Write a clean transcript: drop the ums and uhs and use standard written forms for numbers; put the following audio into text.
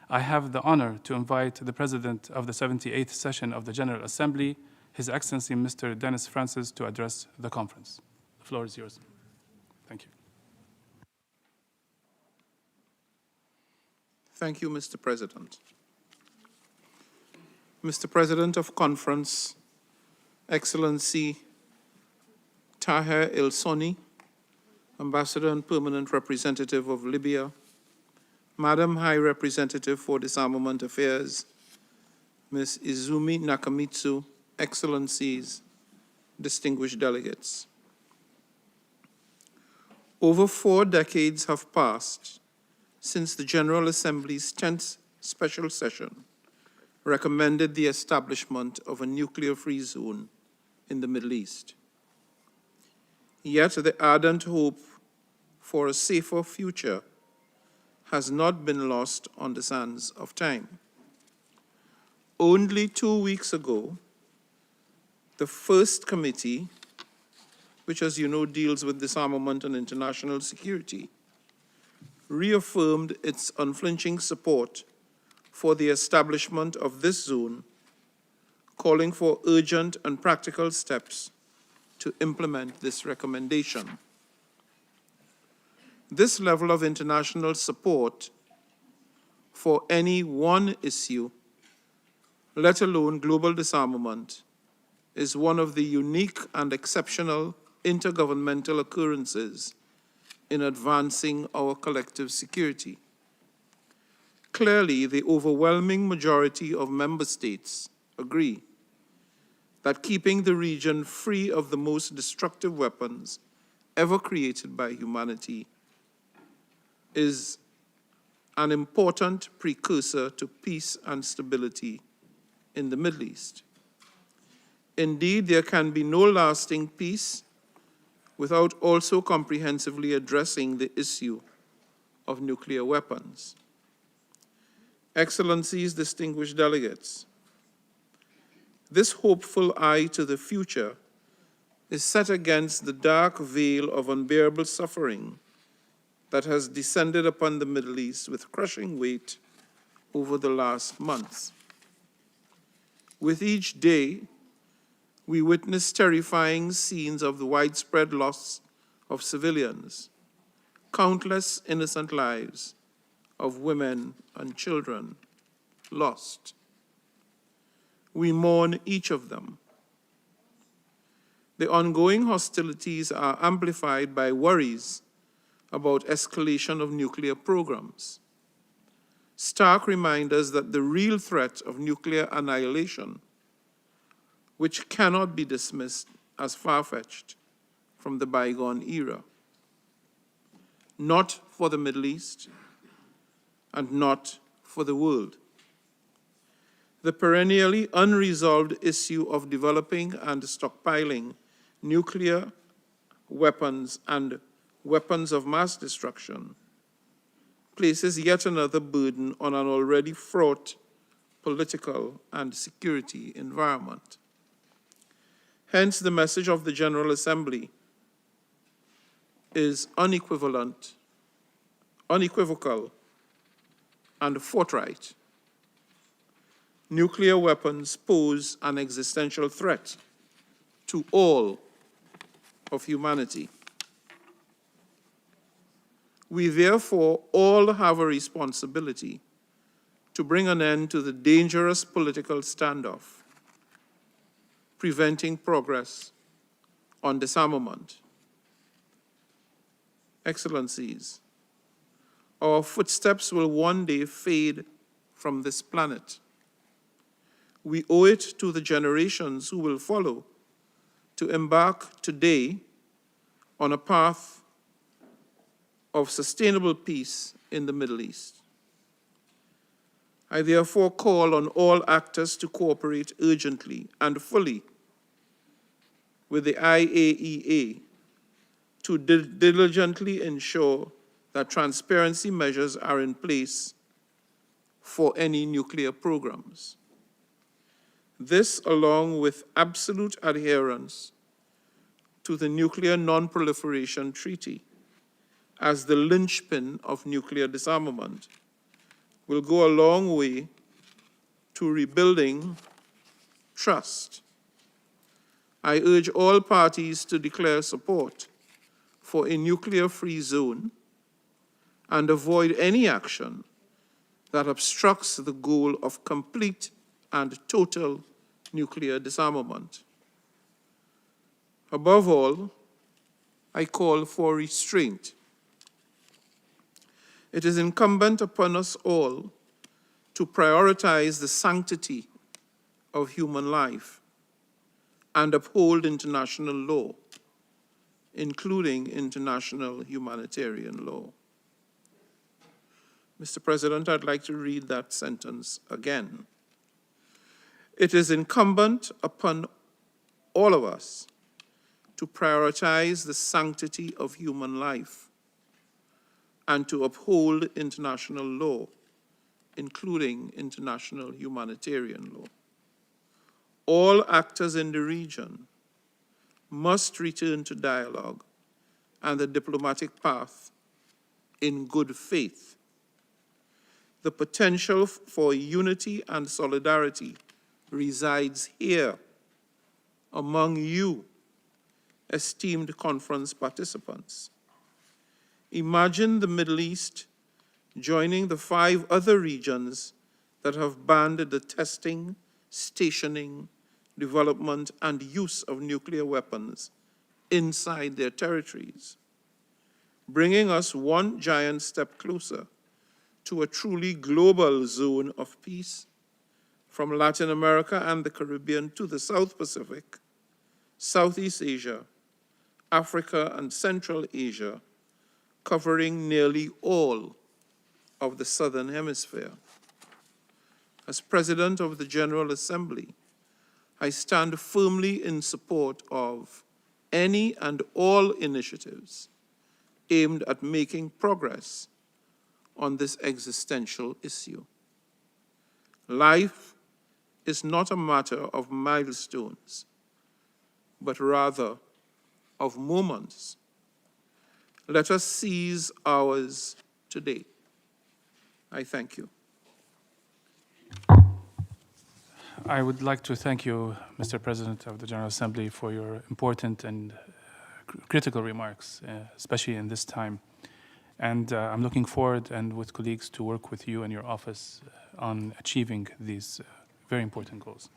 I have the honor to invite the President of the 78th session of the General Assembly, His Excellency Mr. Dennis Francis, to address the conference. The floor is yours. Thank you. Thank you, Mr. President. Mr. President of Conference, Excellency Taher El-Sonni, Ambassador and Permanent Representative of Libya, Madam High Representative for Disarmament Affairs, Ms. Izumi Nakamitsu, Excellencies, distinguished delegates. Over 4 decades have passed since the General Assembly's 10th special session recommended the establishment of a nuclear-free zone in the Middle East. Yet the ardent hope for a safer future has not been lost on the sands of time. Only 2 weeks ago, the first committee, which as you know deals with disarmament and international security, reaffirmed its unflinching support for the establishment of this zone, calling for urgent and practical steps to implement this recommendation. This level of international support for any one issue, let alone global disarmament, is one of the unique and exceptional intergovernmental occurrences in advancing our collective security. Clearly, the overwhelming majority of member states agree that keeping the region free of the most destructive weapons ever created by humanity is an important precursor to peace and stability in the Middle East. Indeed, there can be no lasting peace without also comprehensively addressing the issue of nuclear weapons. Excellencies, distinguished delegates, this hopeful eye to the future is set against the dark veil of unbearable suffering that has descended upon the Middle East with crushing weight over the last months. With each day, we witness terrifying scenes of the widespread loss of civilians, countless innocent lives of women and children lost. We mourn each of them. The ongoing hostilities are amplified by worries about escalation of nuclear programs. Stark reminders that the real threat of nuclear annihilation, which cannot be dismissed as far-fetched from the bygone era, not for the Middle East and not for the world. The perennially unresolved issue of developing and stockpiling nuclear weapons and weapons of mass destruction places yet another burden on an already fraught political and security environment. Hence, the message of the General Assembly is unequivocal, and forthright. Nuclear weapons pose an existential threat to all of humanity. We therefore all have a responsibility to bring an end to the dangerous political standoff, preventing progress on disarmament. Excellencies, our footsteps will one day fade from this planet. We owe it to the generations who will follow to embark today on a path of sustainable peace in the Middle East. I therefore call on all actors to cooperate urgently and fully with the IAEA to diligently ensure that transparency measures are in place for any nuclear programs. This, along with absolute adherence to the Nuclear Non-Proliferation Treaty as the linchpin of nuclear disarmament, will go a long way to rebuilding trust. I urge all parties to declare support for a nuclear-free zone and avoid any action that obstructs the goal of complete and total nuclear disarmament. Above all, I call for restraint. It is incumbent upon us all to prioritize the sanctity of human life and uphold international law, including international humanitarian law. Mr. President, I'd like to read that sentence again. It is incumbent upon all of us to prioritize the sanctity of human life and to uphold international law, including international humanitarian law. All actors in the region must return to dialogue and the diplomatic path in good faith. The potential for unity and solidarity resides here among you, esteemed conference participants. Imagine the Middle East joining the 5 other regions that have banned the testing, stationing, development, and use of nuclear weapons inside their territories, bringing us one giant step closer to a truly global zone of peace, from Latin America and the Caribbean to the South Pacific, Southeast Asia, Africa, and Central Asia, covering nearly all of the Southern Hemisphere. As President of the General Assembly, I stand firmly in support of any and all initiatives aimed at making progress on this existential issue. Life is not a matter of milestones, but rather of moments. Let us seize ours today. I thank you. I would like to thank you, Mr. President of the General Assembly, for your important and critical remarks, especially in this time. And I'm looking forward, and with colleagues, to work with you and your office on achieving these very important goals.